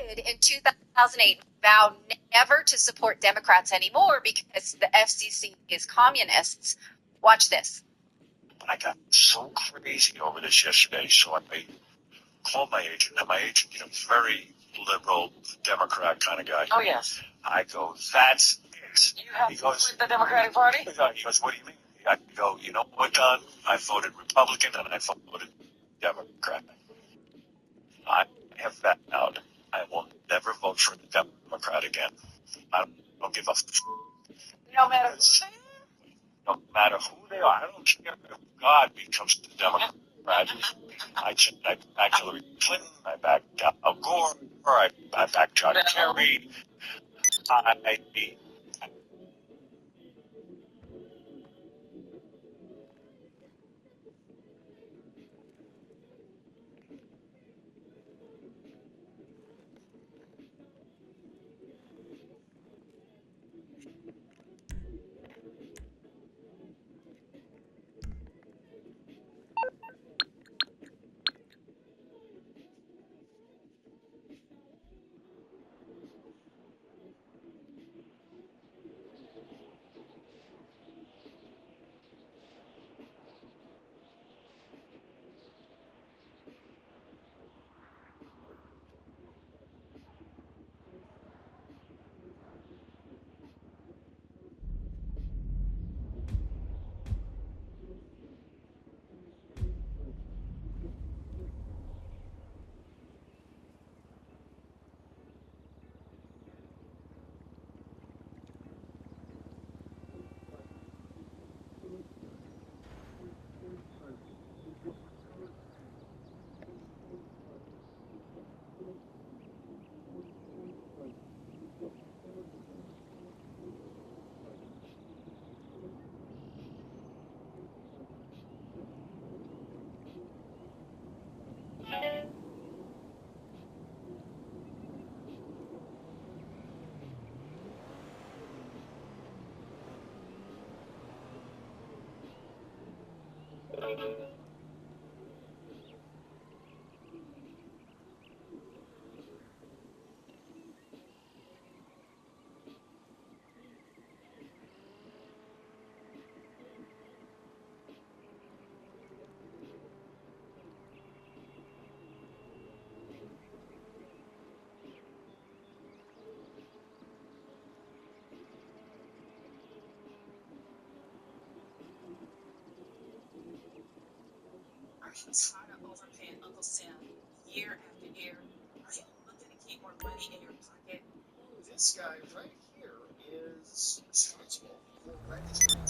did in 2008 vow never to support Democrats anymore because the FCC is communists. Watch this. I got so crazy over this yesterday, so I called my agent. And my agent, very liberal Democrat kind of guy. Oh, yes. I go, that's it. You have to split the Democratic Party? He goes, what do you mean? I go, you know what, Don? I voted Republican and I voted Democrat. I have vowed I will never vote for a Democrat again. I don't give a No matter who they are? no matter who they are. I don't care if God becomes the Democrat. I back Hillary Clinton. I back Al Gore. I back John Kerry. Are you tired of overpaying Uncle Sam year after year? Are you looking to keep more money in your pocket? This guy right here is responsible for registering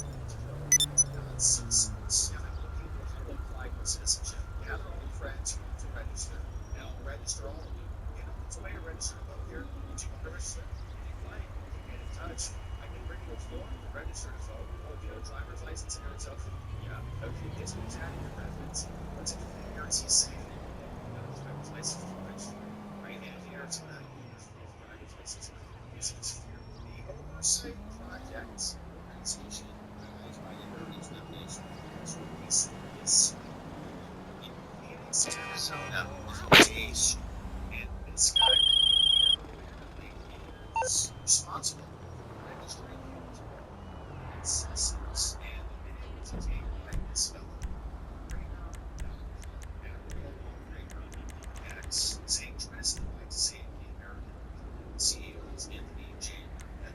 non-citizens. Now, I'm looking to apply for citizenship. Gather all your friends who want to register, and I'll register all of you. It's a way to register to vote here. Would you want to register? If you'd like, you can get in touch. I can bring you a form to register to vote. Oh, if you have a driver's license in Arizona, yeah. Okay, guess who's adding your residence? What's it here? Is he saying? Driver's license for registering. Right in Arizona, driver's license. This is here. The Oversight Project organization organized by the Heritage Foundation has released this in Phoenix, Arizona, information. And this guy apparently is responsible for registering citizens and been able to take like this fellow saying Tristan like to see the American CEOs in the gym and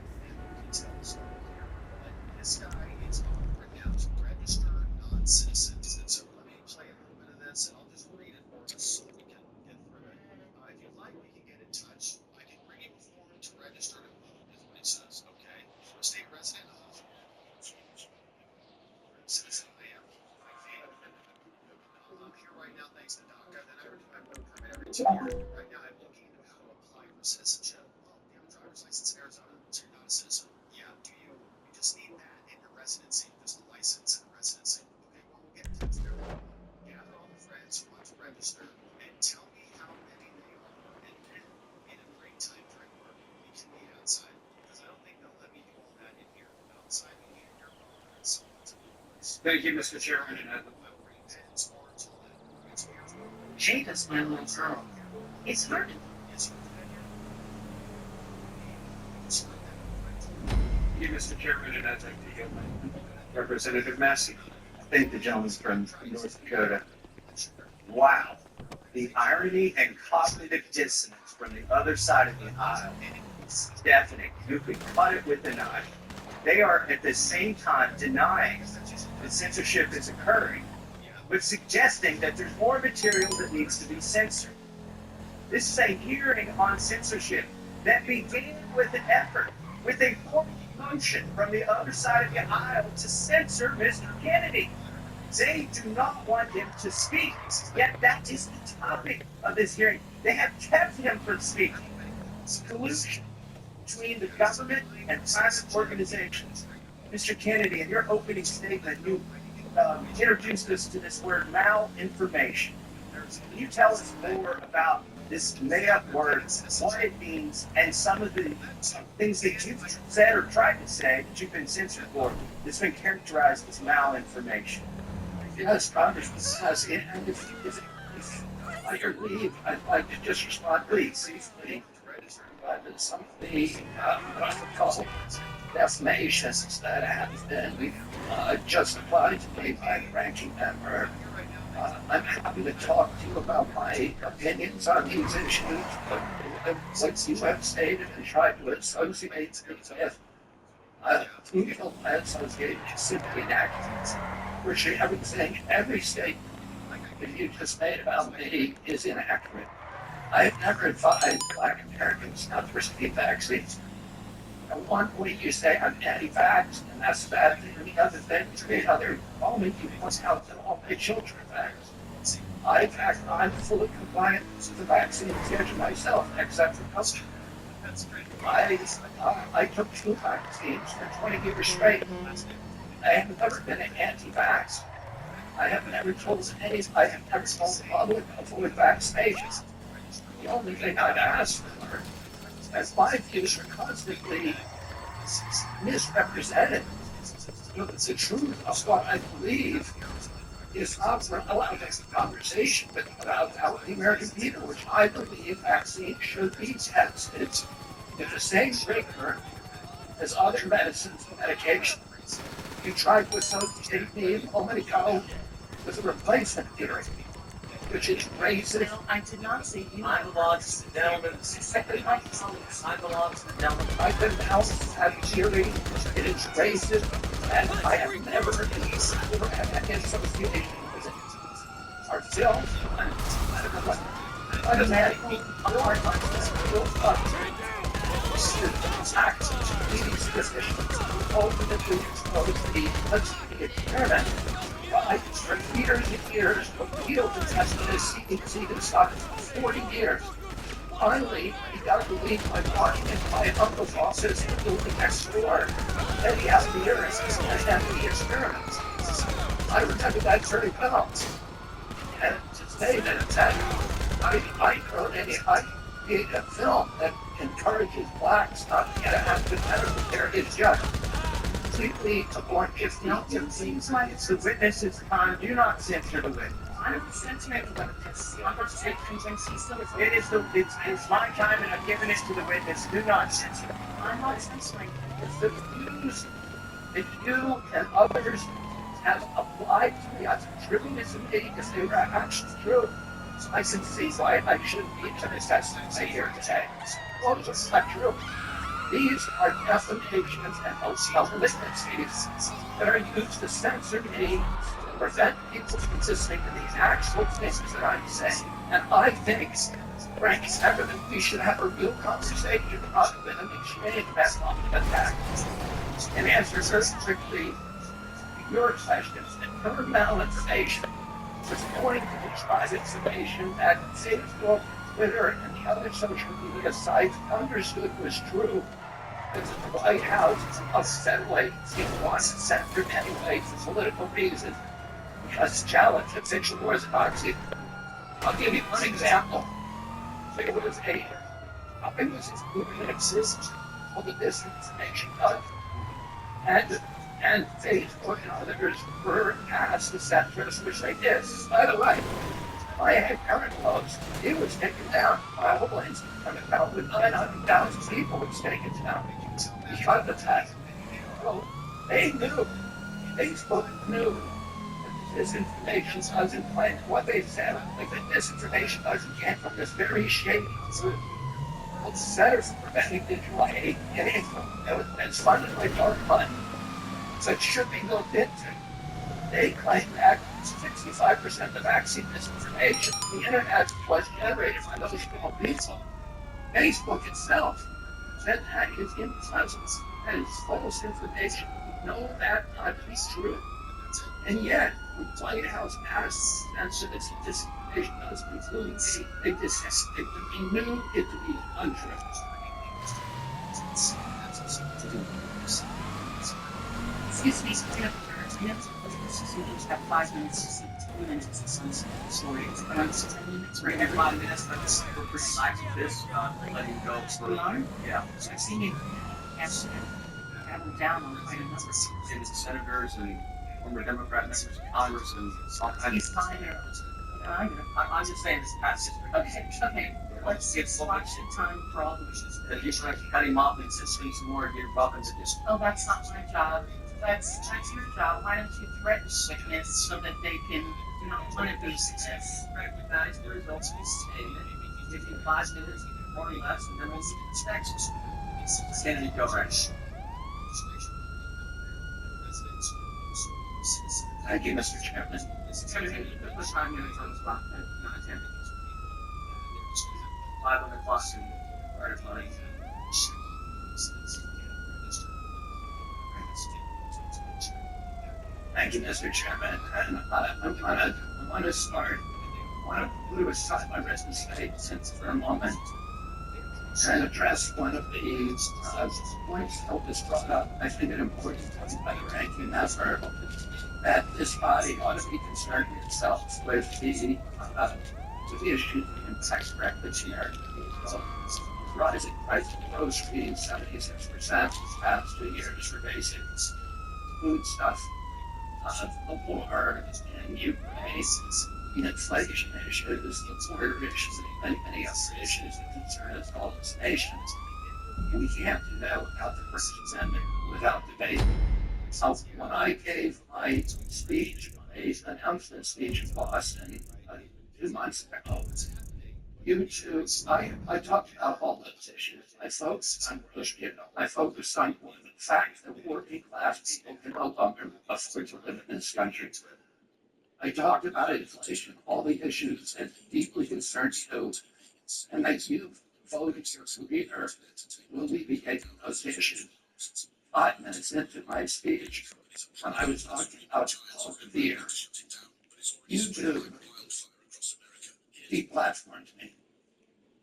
details here. But this guy is offering now to register non-citizens. And so let me play a little bit of this and I'll just read it for us so we can get through it. If you'd like, we can get in touch. I can bring you a form to register to vote, is what he says, okay? For a state resident of citizen I am. I'm here right now thanks to DACA. Then I would permit every 2 years. Right now I'm looking into how to apply for citizenship. Oh, you have a driver's license in Arizona, so you're not a citizen. Yeah, do you? You just need that in your residency, just a license and a residency. Okay, well, we'll get in touch there. Gather all the friends who want to register and tell me how many they are. And then, in a break time during work, we can meet outside. Because I don't think they'll let me do all that in here. Outside, we need your comments. Thank you, Mr. Chairman. Jada's my little girl. It's hard to you, Mr. Chairman, and I'd like to yield Representative Massey. Thank the gentleman from North Dakota. Wow. The irony and cognitive dissonance from the other side of the aisle is deafening. You could cut it with a knife. They are at the same time denying that censorship is occurring, but suggesting that there's more material that needs to be censored. This is a hearing on censorship that began with an effort, with a formal motion from the other side of the aisle to censor Mr. Kennedy. They do not want him to speak, yet that is the topic of this hearing. They have kept him from speaking. It's collusion between the government and private organizations. Mr. Kennedy, in your opening statement, you introduced us to this word malinformation. Can you tell us more about this made-up word, what it means, and some of the things that you've said or tried to say that you've been censored for that's been characterized as malinformation? Yes, Congressman, if I your leave, I'd like to just respond briefly to some of the what I would call defamations that have been justified to me by the ranking member. I'm happy to talk to you about my opinions on these issues, but what you have stated and tried to associate me with legal association is simply inaccurate. Virtually everything, every statement that you just made about me is inaccurate. I have never advised Black Americans not to receive vaccines. At one point you say I'm anti-vax, and that's a bad thing. And the other thing, the other moment you point out that all my children are vaxxed. I'm fully compliant with the vaccine schedule myself, except for custody. I took 2 vaccines for 20 years straight. I have never been an anti-vax. I have never told the public avoid vaccination. The only thing I've asked for, as my views are constantly misrepresented, the truth of what I believe is not allowed as a conversation about the American people, which I believe vaccines should be tested with the same rigor as other medicines and medications. You tried to associate me a moment ago with a replacement theory, which is racist. No, I did not say you. I belong to the gentleman. I belong to the gentleman. I denounce that theory. It is racist, and I have never had any association with it. Our film, automatically, act these positions ultimately expose the experiment. For years and years, appealed to test this CDC that started for 40 years. Finally, he got to leave by walking into my uncle's office in the building next door. Then he asked me here and the experiments. I remember that very well. And to say that I create a film that encourages blacks not to get active medical care is just completely abortive. It seems like The witnesses do not censor the witness. I'm censoring the witness. I'm going to take contingency. It's my time and I've given it to the witness. Do not censor. I'm not censoring. It's the views that you and others have applied to me. I've driven this to me because they were actually true. So I can see why I shouldn't be to this testimony here today. Those are not true. These are defamations and malignancies that are used to censor me, to prevent people from listening to these actual things that I'm saying. And I think, frankly, that we should have a real conversation rather than an exchange of attacks. And answer very quickly to your questions. And her malinformation was going to describe information that Facebook, Twitter, and the other social media sites understood was true. That the White House upset way didn't want to censor anyway for political reasons because challenge official orthodoxy. I'll give you one example. There was I was included in existence of the disinformation of, and Facebook and others were asked to censor us, which they did. By the way, I had current post. It was taken down by a whole Instagram account with 900,000 people was taken down because of that. So they knew, Facebook knew that this information doesn't claim what they said, like that this information doesn't came from this very shady group. The Centers for Preventing Digital Hate that's funded by dark money, so it should be looked into. They claim that 65% of vaccine misinformation on the internet was generated by those people. Facebook itself said that is in presence and it's false information. We know that not to be true. And yet, the White House has sensitive disinformation does including they knew it to be untrue. Excuse me, we have 5 minutes, 2 minutes on stories. 10 minutes, We have 5 minutes, but we're pretty lax with this, letting you go. we are? Yeah. I've seen you have them down on quite a number. And senators and former Democrat members of Congress and all kinds He's of. fine there. I'm just saying this past history. Okay. Let's watch the time for all the wishes. If you start cutting off and insisting some more, you're welcome to just. Oh, that's not my job. That's your job. Why don't you threaten witness so that they can not want to be this? Recognize the results of the statement. Give you 5 minutes, more or less, and then we'll see the next. Kennedy, go right. Thank you, Mr. Chairman. Kennedy, put the time minutes on the spot. Not 10 minutes. 5 on the clock and start at money. Thank you, Mr. Chairman. And I want to start. I want to put aside my written statements for a moment and address one of the points that was brought up. I think an important point by the ranking member that this body ought to be concerning itself with the issue of impact directly generic people. Rising price of groceries, 76% these past 2 years for basic food stuff. The war in Ukraine, the inflation issues, the border issues, and many other issues that concern us all as nations. We can't do that without the First Amendment, without debate. So when I gave my speech, my announcement speech in Boston 2 months ago, I talked about all those issues. I focused on I focused on the fact that working class people can no longer afford to live in this country. I talked about inflation, all the issues that deeply concern you, and that you voted your leader will alleviate those issues. 5 minutes into my speech, when I was talking about the YouTube deplatformed me.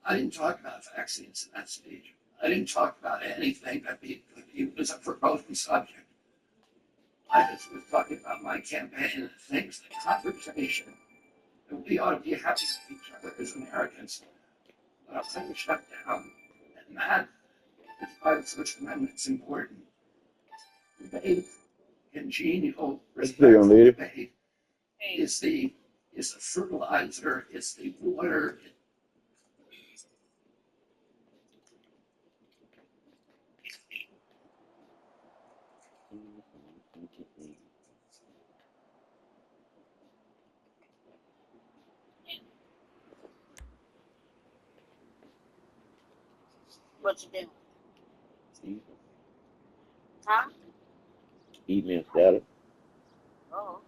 I didn't talk about vaccines in that speech. I didn't talk about anything that was a provoking subject. I just was talking about my campaign and things, the conversation that we ought to be happy with each other as Americans. But I'll take a shut down. And that is why the First Amendment's important. Debate, congenial, respectful debate is the fertilizer, it's the water. What you doing? Eating, Huh? eating a salad. Oh,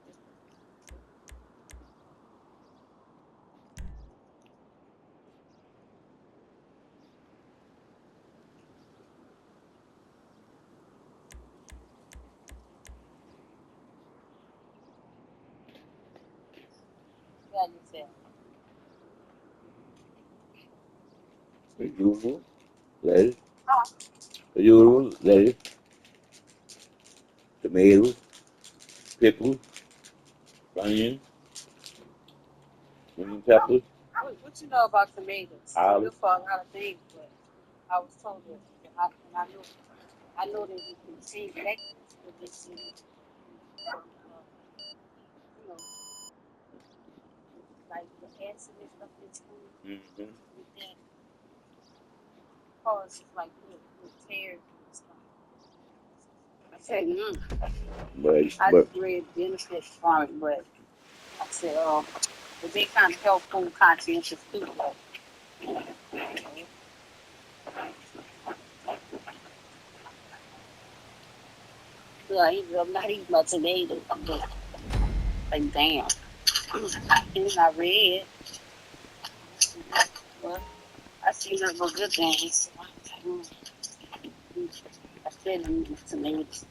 yeah, you said. The usual, lettuce. Huh? The usual, lettuce, tomatoes, pickles, onions, green peppers, What you know about tomatoes? They're olives. good for a lot of things, but I was told that, and I know that we can see negatives with this, you know, like the acid and stuff that's food Mm-hmm. with that causes like little tears and stuff. I said, I but just read benefits from it, but I said, oh, but they kind of helpful, conscientious too. But, I'm not eating much today. I'm just like, damn. And I read, well, I see nothing but good things. I said, I'm eating tomatoes.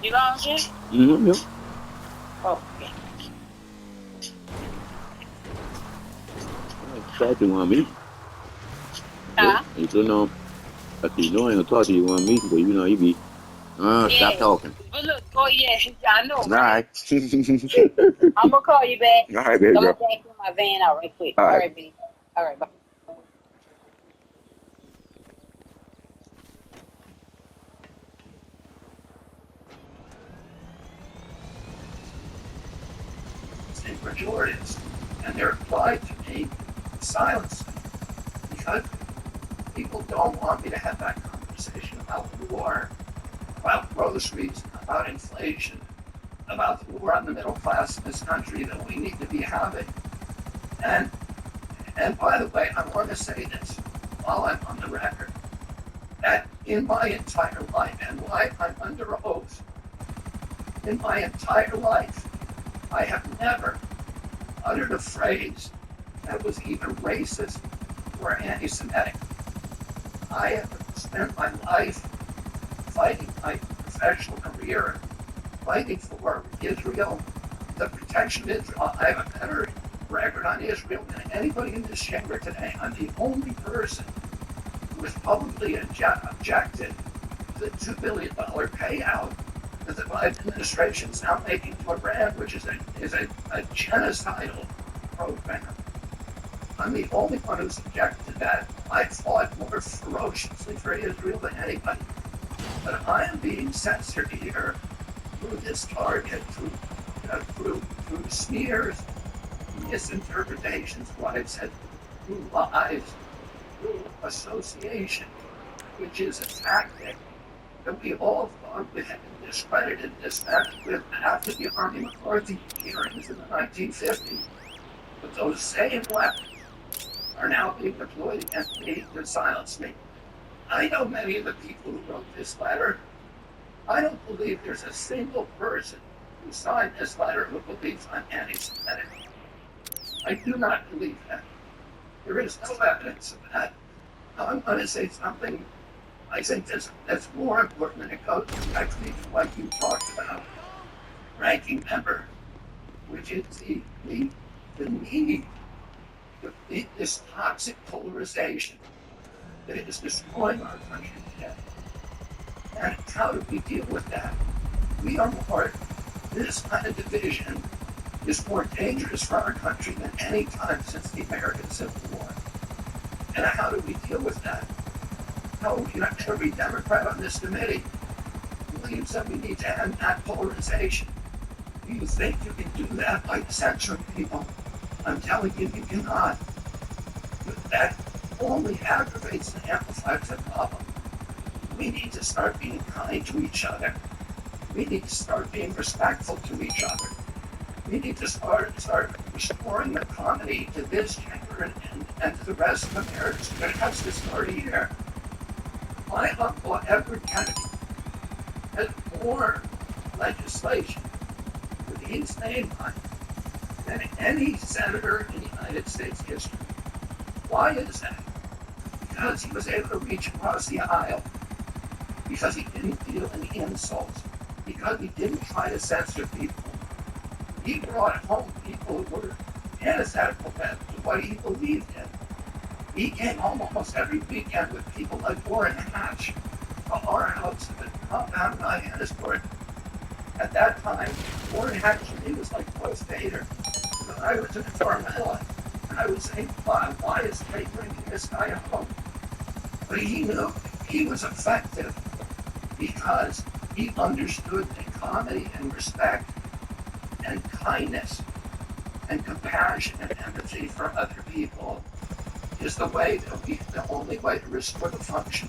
You know what I'm saying? yeah. Oh, okay. Talk to you want me. Huh? You don't know. I see no ain't gonna talk to you want me, but you know you be stop Yeah. talking. But look, oh yeah, I know, All right? right. I'm gonna call you back. All right, baby I'm gonna girl. back in my van out right quick. All All right. right, baby. All right, bye. in pejoratives, and they're applied to me in silence because people don't want me to have that conversation about the war, about groceries, about inflation, about the war on the middle class in this country that we need to be having. And and by the way, I want to say this while I'm on the record, that in my entire life, and why I'm under oath, in my entire life, I have never uttered a phrase that was either racist or anti-Semitic. I have spent my life fighting my professional career, fighting for Israel, the protection of Israel. I have a better record on Israel than anybody in this chamber today. I'm the only person who has publicly objected to the $2 billion payout that the Biden administration is now making to Iran, which is a genocidal program. I'm the only one who's objected to that. I fought more ferociously for Israel than anybody. But I am being censored here through this target, through smears, misinterpretations of what I've said, through lies, through association, which is a tactic that we all thought we had discredited this with after the Army McCarthy hearings in the 1950s. But those same weapons are now being deployed against me to silence me. I know many of the people who wrote this letter. I don't believe there's a single person who signed this letter who believes I'm anti-Semitic. I do not believe that. There is no evidence of that. Now, I'm going to say something I think that's more important than it goes directly to what you talked about, ranking member, which is the need, this toxic polarization that is destroying our country today. And how do we deal with that? This kind of division is more dangerous for our country than any time since the American Civil War. And how do we deal with that? Every Democrat on this committee believes that we need to end that polarization. Do you think you can do that by censoring people? I'm telling you, you cannot. That only aggravates and amplifies the problem. We need to start being kind to each other. We need to start being respectful to each other. We need to start restoring the comedy to this chamber and to the rest of America. But it has to start here. My uncle Edward Kennedy has more legislation with his name on it than any senator in the United States history. Why is that? Because he was able to reach across the aisle. Because he didn't deal in insults. Because he didn't try to censor people. He brought home people who were antithetical to what he believed in. He came home almost every weekend with people like Orrin Hatch from our house in the compound in Hyannisport. At that time, Orrin Hatch to me was like Darth Vader. I was in Carmella, and I was saying, why is they bringing this guy home? But he knew he was effective because he understood the comedy and respect and kindness and compassion and empathy for other people is the only way to restore the function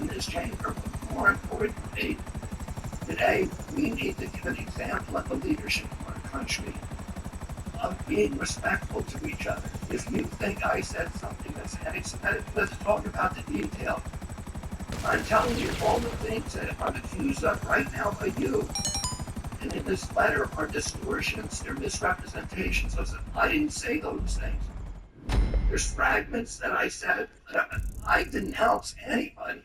in this chamber. But more importantly, today we need to give an example of the leadership of our country of being respectful to each other. If you think I said something that's anti-Semitic, let's talk about the detail. I'm telling you all the things that I'm accused of right now by you. And in this letter are distortions, they're misrepresentations of them. I didn't say those things. There's fragments that I said. I denounce anybody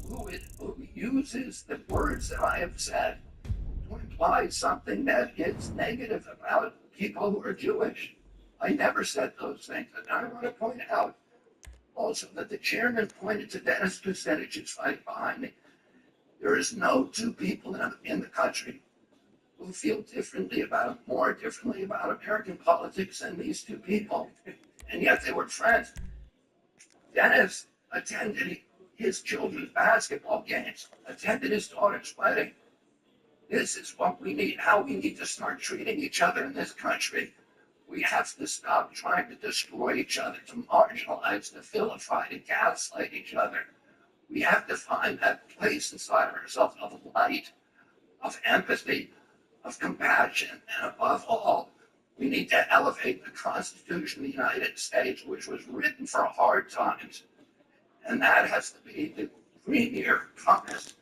who uses the words that I have said to imply something that is negative about people who are Jewish. I never said those things. And I want to point out also that the chairman pointed to Dennis Kucinich's fight behind me. There is no two people in the country who feel more differently about American politics than these two people. And yet they were friends. Dennis attended his children's basketball games, attended his daughter's wedding. This is what we need, how we need to start treating each other in this country. We have to stop trying to destroy each other, to marginalize, to vilify, to gaslight each other. We have to find that place inside ourselves of light, of empathy, of compassion, and above all, we need to elevate the Constitution of the United States, which was written for hard times. And that has to be the premier compass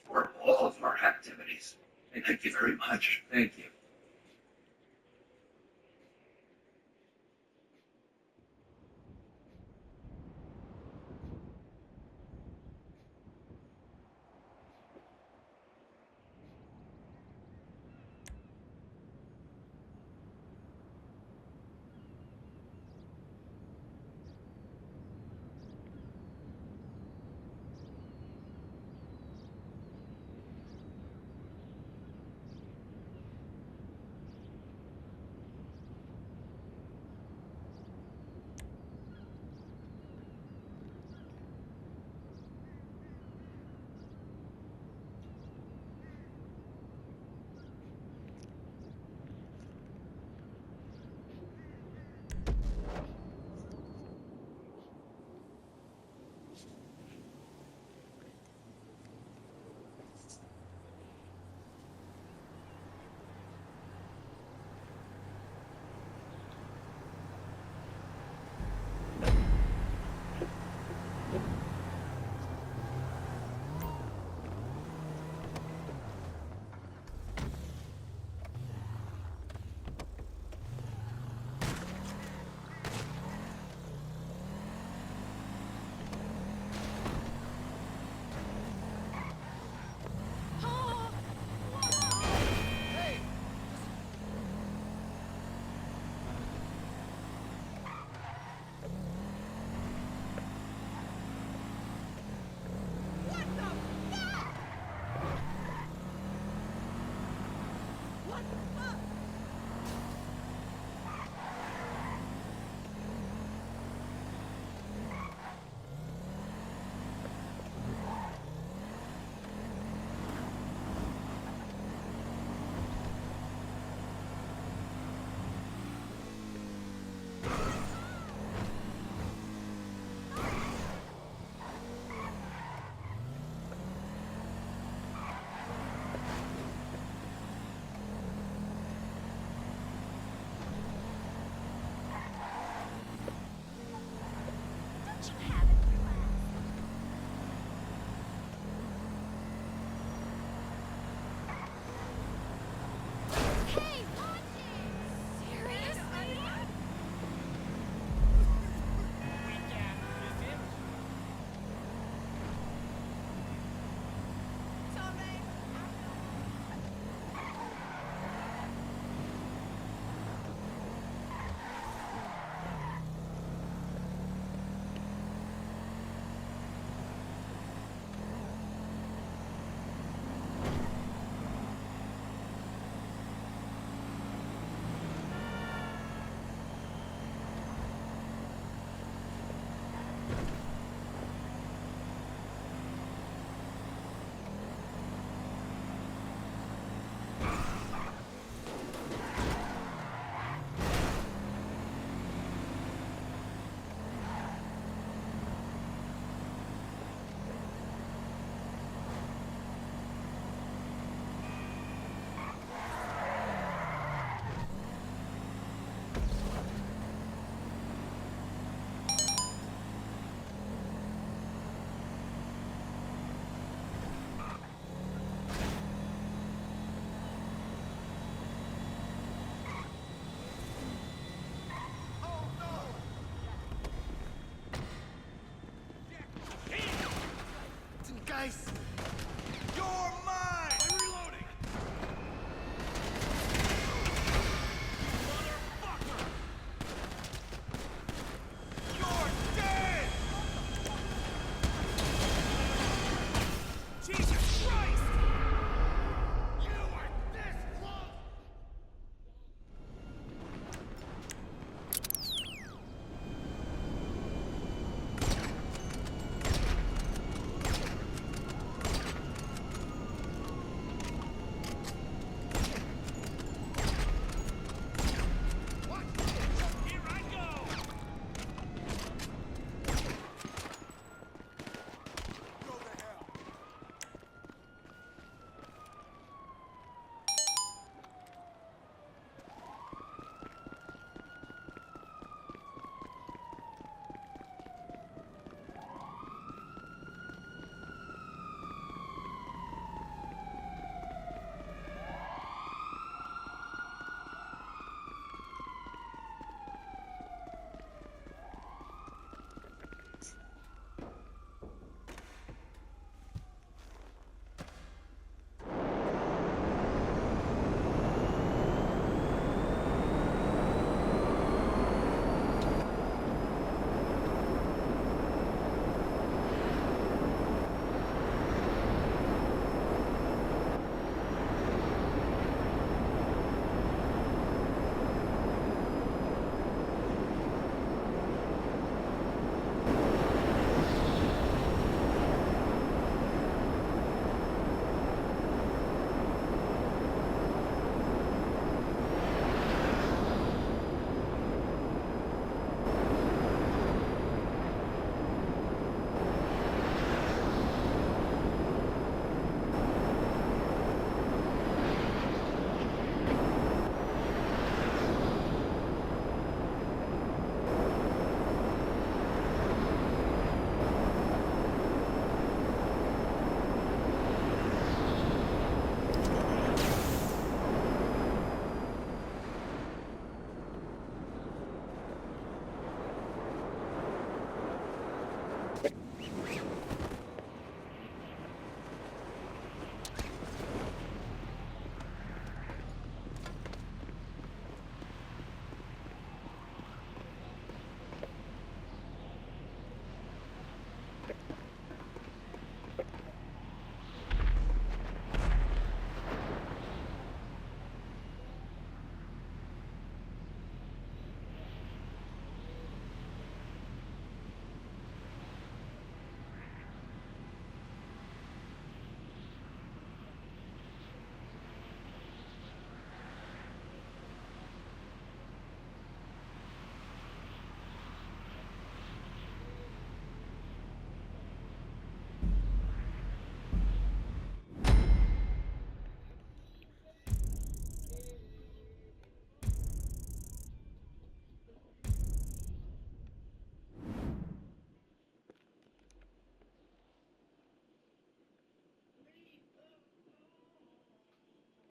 for all of our activities. Thank you very much. Thank you.